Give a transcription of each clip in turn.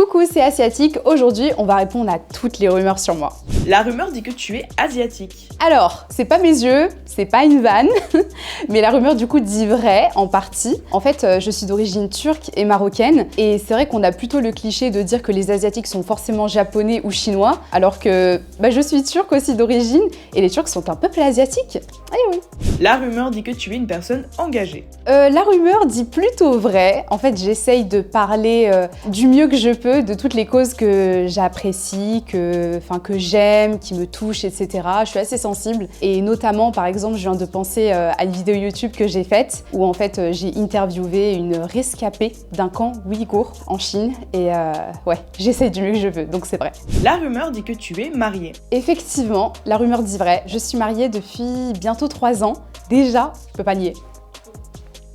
Coucou, c'est Asiatique. Aujourd'hui, on va répondre à toutes les rumeurs sur moi. La rumeur dit que tu es asiatique. Alors, c'est pas mes yeux, c'est pas une vanne, mais la rumeur du coup dit vrai en partie. En fait, je suis d'origine turque et marocaine, et c'est vrai qu'on a plutôt le cliché de dire que les Asiatiques sont forcément japonais ou chinois, alors que je suis turque aussi d'origine, et les Turcs sont un peuple asiatique. Eh oui. La rumeur dit que tu es une personne engagée. La rumeur dit plutôt vrai. En fait, j'essaye de parler du mieux que je peux de toutes les causes que j'apprécie, que j'aime, qui me touchent, etc. Je suis assez sensible. Et notamment, par exemple, je viens de penser à une vidéo YouTube que j'ai faite où en fait j'ai interviewé une rescapée d'un camp ouïghour en Chine. Et ouais, j'essaye du mieux que je peux, donc c'est vrai. La rumeur dit que tu es mariée. Effectivement, la rumeur dit vrai. Je suis mariée depuis bientôt 3 ans. Déjà, je peux pas nier.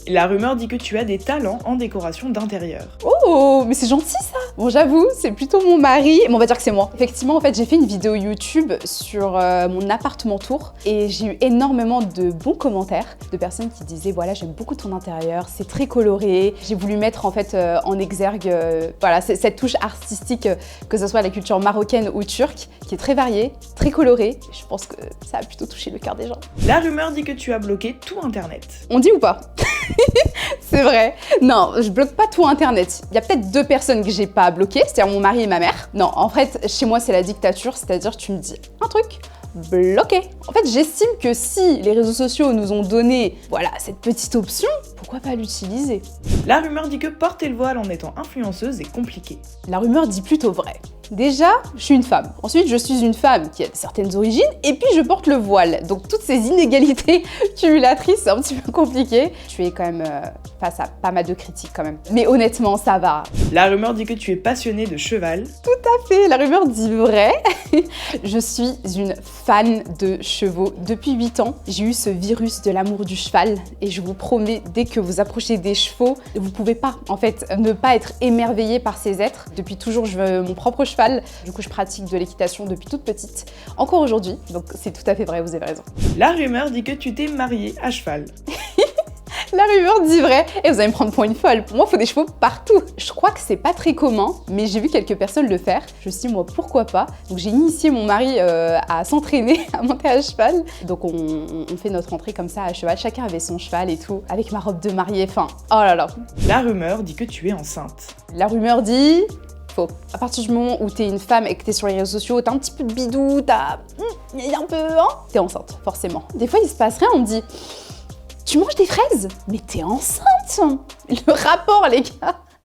La rumeur dit que tu as des talents en décoration d'intérieur. Oh, mais c'est gentil ça. Bon, j'avoue, c'est plutôt mon mari, mais on va dire que c'est moi. Effectivement, en fait, j'ai fait une vidéo YouTube sur mon appartement tour et j'ai eu énormément de bons commentaires de personnes qui disaient voilà, j'aime beaucoup ton intérieur, c'est très coloré. J'ai voulu mettre en fait en exergue voilà, cette touche artistique, que ce soit la culture marocaine ou turque, qui est très variée, très colorée. Je pense que ça a plutôt touché le cœur des gens. La rumeur dit que tu as bloqué tout Internet. On dit ou pas? C'est vrai. Non, je bloque pas tout Internet. Il y a peut-être 2 personnes que j'ai pas bloquées, c'est-à-dire mon mari et ma mère. Non, en fait, chez moi, c'est la dictature, c'est-à-dire tu me dis un truc, bloqué. En fait, j'estime que si les réseaux sociaux nous ont donné, voilà, cette petite option, pourquoi pas l'utiliser? La rumeur dit que porter le voile en étant influenceuse est compliqué. La rumeur dit plutôt vrai. Déjà, je suis une femme. Ensuite, je suis une femme qui a certaines origines, et puis je porte le voile. Donc toutes ces inégalités cumulatrices, c'est un petit peu compliqué. Tu es quand même face à pas mal de critiques quand même. Mais honnêtement, ça va. La rumeur dit que tu es passionnée de cheval. Tout à fait, la rumeur dit vrai. Je suis une fan de chevaux. Depuis 8 ans, j'ai eu ce virus de l'amour du cheval, et je vous promets, dès que vous approchez des chevaux, vous pouvez pas, en fait, ne pas être émerveillé par ces êtres. Depuis toujours, je veux mon propre cheval. Du coup, je pratique de l'équitation depuis toute petite, encore aujourd'hui, donc c'est tout à fait vrai, vous avez raison. La rumeur dit que tu t'es mariée à cheval. La rumeur dit vrai, et vous allez me prendre pour une folle. Pour moi, il faut des chevaux partout. Je crois que c'est pas très commun, mais j'ai vu quelques personnes le faire. Je me suis dit, moi, pourquoi pas? Donc j'ai initié mon mari à s'entraîner, à monter à cheval. Donc on fait notre entrée comme ça à cheval. Chacun avait son cheval et tout, avec ma robe de mariée. Enfin, oh là là. La rumeur dit que tu es enceinte. La rumeur dit... Faux. À partir du moment où t'es une femme et que t'es sur les réseaux sociaux, t'as un petit peu de bidou, t'as... y a un peu... hein, t'es enceinte, forcément. Des fois, il se passe rien, on me dit... Tu manges des fraises? Mais t'es enceinte! Le rapport, les gars!